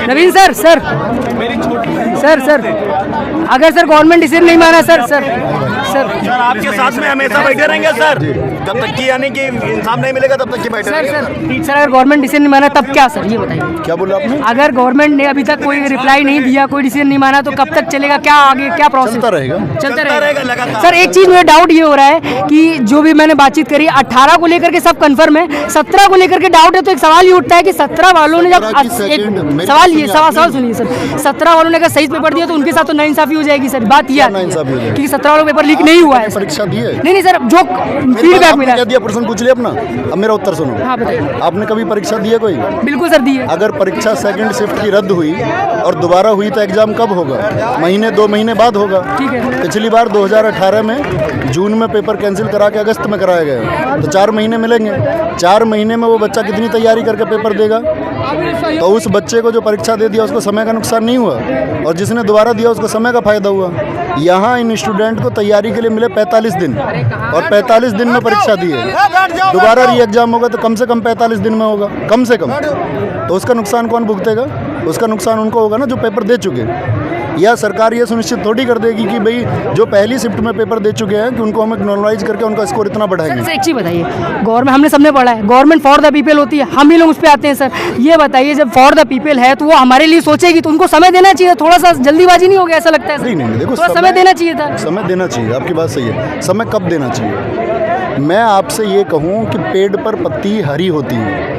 नवीन sir sir sir sir अगर sir government decision नहीं माना सर सर सर सर आपके साथ में हमेशा बैठे रहेंगे सर, जब तक कि यानी कि इंसाफ नहीं मिलेगा तब तक कि बैठे सर रहेंगे। सर अगर गवर्नमेंट डिसीजन नहीं माना तब क्या सर, ये बताइए। क्या बोला आपने? अगर गवर्नमेंट ने अभी तक कोई रिप्लाई नहीं दिया, कोई डिसीजन नहीं माना तो कब तक चलेगा, क्या आगे क्या प्रोसेस चलता रहेगा। चलता रहेगा रहेगा लगातार। सर एक चीज मुझे डाउट ये हो रहा है कि जो भी मैंने बातचीत करी 18 को लेकर के सब कंफर्म है, 17 को लेकर के डाउट है। तो एक सवाल ये उठता है कि 17 वालों ने जब सवाल ये सवाल सुनिए सर, 17 वालों ने अगर सही पेपर दिया तो उनके साथ तो नाइंसाफी हो जाएगी सर। बात यह है कि 17 वालों पेपर लीक नहीं हुआ है। परीक्षा दी है? नहीं सर, जो फीडबैक मिला क्या दिया, प्रश्न पूछ लिया अपना। अब मेरा उत्तर सुनो। हाँ बताइए। आपने कभी परीक्षा दी है कोई? बिल्कुल सर दी है। अगर परीक्षा सेकंड शिफ्ट की रद्द हुई और दोबारा हुई तो एग्जाम कब होगा? महीने 2 महीने बाद होगा। ठीक है। पिछली बार 2018 में जून में पेपर कैंसिल करा के अगस्त में कराया गया, तो 4 महीने मिलेंगे। 4 महीने में वो बच्चा कितनी तैयारी करके पेपर देगा? तो उस बच्चे को जो परीक्षा दे दिया उसको समय का नुकसान नहीं हुआ, और जिसने दोबारा दिया उसको समय का फायदा हुआ। यहाँ इन स्टूडेंट को तैयारी के लिए मिले 45 दिन, और 45 दिन में परीक्षा दी है। दोबारा री एग्जाम होगा तो कम से कम 45 दिन में होगा, कम से कम। तो उसका नुकसान कौन भुगतेगा? उसका नुकसान उनको होगा ना जो पेपर दे चुके। या सरकार ये सुनिश्चित थोड़ी कर देगी कि भाई जो पहली शिफ्ट में पेपर दे चुके हैं कि उनको हम एक्नॉलेज करके उनका स्कोर इतना बढ़ाएंगे। सर एक चीज़ बताइए, गवर्नमेंट हमने सबने पढ़ा है, गवर्नमेंट फॉर द पीपल होती है, हम ही लोग उस पर आते हैं सर। ये बताइए जब फॉर द पीपल है तो वो हमारे लिए सोचेगी, तो उनको समय देना चाहिए। थोड़ा सा जल्दीबाजी नहीं हो गया ऐसा लगता है? नहीं, देखो थोड़ा समय देना चाहिए था। समय देना चाहिए, आपकी बात सही है। समय कब देना चाहिए? मैं आपसे ये कहूँ कि पेड़ पर पत्ती हरी होती है,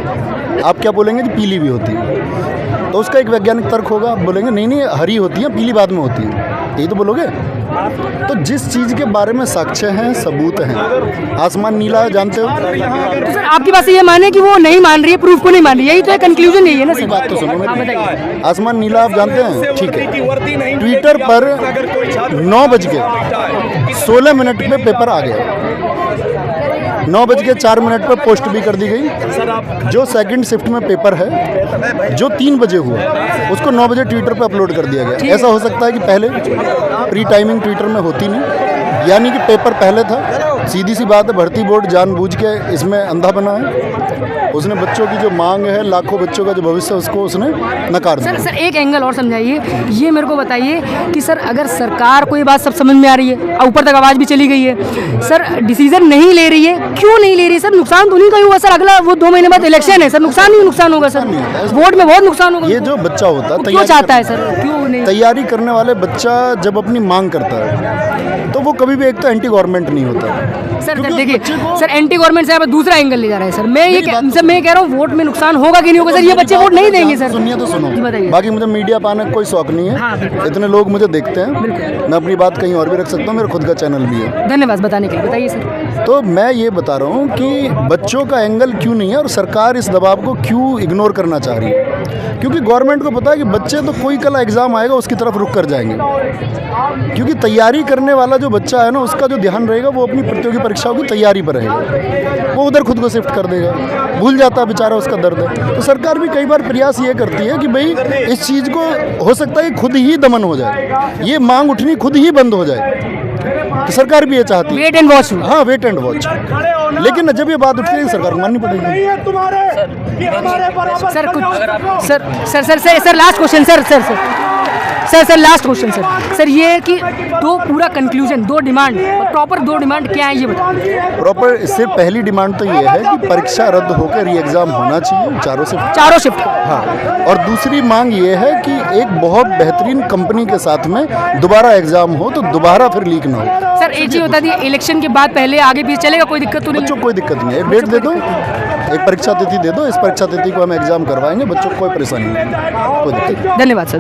आप क्या बोलेंगे कि पीली भी होती है? तो उसका एक वैज्ञानिक तर्क होगा। आप बोलेंगे नहीं हरी होती है, पीली बाद में होती है, यही तो बोलोगे। तो जिस चीज़ के बारे में साक्ष्य हैं, सबूत हैं, आसमान नीला है जानते हो। तो सर आपकी बात से ये माने कि वो नहीं मान रही है, प्रूफ को नहीं मान रही, यही तो कंक्लूजन यही है ना सर? बात तो सुनो मेरी। बताइए। आसमान नीला आप जानते हैं, ठीक है। ट्विटर पर 9:16 पे पेपर आ गया, 9:04 पर पोस्ट भी कर दी गई। जो सेकंड शिफ्ट में पेपर है जो 3 बजे हुआ उसको 9 बजे ट्विटर पे अपलोड कर दिया गया। ऐसा हो सकता है कि पहले प्री टाइमिंग ट्विटर में होती नहीं, यानी कि पेपर पहले था। सीधी सी बात है, भर्ती बोर्ड जानबूझ के इसमें अंधा बना है। उसने बच्चों की जो मांग है, लाखों बच्चों का जो भविष्य, उसको उसने नकार दिया। सर एक एंगल और समझाइए, ये मेरे को बताइए कि सर अगर सरकार को ये बात सब समझ में आ रही है, ऊपर तक आवाज़ भी चली गई है, सर डिसीजन नहीं ले रही है, क्यों नहीं ले रही है? सर नुकसान तो नहीं कहीं हुआ सर, अगला वो 2 महीने बाद इलेक्शन है सर, नुकसान ही नुकसान होगा सर, वोट में बहुत नुकसान होगा। ये जो बच्चा होता है क्यों चाहता है सर, क्यों नहीं? तैयारी करने वाले बच्चा जब अपनी मांग करता है तो वो कभी भी एक तो एंटी गवर्नमेंट नहीं होता। सर देखिए सर, एंटी गवर्नमेंट से आप दूसरा एंगल ले जा रहे हैं सर। मैं कह रहा हूँ वोट में नुकसान होगा कि नहीं होगा सर, ये बच्चे वोट नहीं देंगे सर। सुनिए तो सुनो, बताइए। बाकी मुझे मीडिया पाने का कोई शौक नहीं है। हाँ, इतने लोग मुझे देखते हैं, मैं अपनी बात कहीं और भी रख सकता हूँ, मेरा खुद का चैनल भी है। धन्यवाद बताने के लिए, बताइए सर। तो मैं ये बता रहा हूँ कि बच्चों का एंगल क्यों नहीं है और सरकार इस दबाव को क्यों इग्नोर करना चाह रही है। क्योंकि गवर्नमेंट को पता है कि बच्चे तो कोई कल एग्ज़ाम आएगा उसकी तरफ रुक कर जाएंगे, क्योंकि तैयारी करने वाला जो बच्चा है ना, उसका जो ध्यान रहेगा वो अपनी प्रतियोगी परीक्षाओं की तैयारी पर रहेगा, वो उधर खुद को शिफ्ट कर देगा, भूल जाता है बेचारा, उसका दर्द है। तो सरकार भी कई बार प्रयास ये करती है कि भाई इस चीज़ को हो सकता है खुद ही दमन हो जाए, ये मांग उठनी खुद ही बंद हो जाए। तो सरकार भी ये चाहती है, वेट एंड वॉच। हाँ, वेट एंड वॉच। लेकिन जब ये बात उठती है सरकार को माननी पड़ेगी। सर कुछ sir last question sir last question sir ये कि दो पूरा कंक्लूजन, 2 डिमांड, प्रॉपर 2 डिमांड क्या है ये बताइए। प्रॉपर इससे पहली डिमांड तो ये है कि परीक्षा रद्द होकर री एग्ज़ाम होना चाहिए, चारों शिफ्ट। हाँ, और दूसरी मांग ये है कि एक बहुत बेहतरीन कंपनी के साथ में दोबारा एग्ज़ाम हो तो दोबारा फिर लीक ना हो। सर एक चीज़ बता दिए, इलेक्शन के बाद पहले आगे पीछे चलेगा, कोई दिक्कत तो नहीं? बच्चों को कोई दिक्कत नहीं है, एक डेट दे दो, एक परीक्षा तिथि दे दो, इस परीक्षा तिथि को हम एग्ज़ाम करवाएंगे, बच्चों को कोई परेशानी नहीं, कोई दिक्कत नहीं। धन्यवाद सर।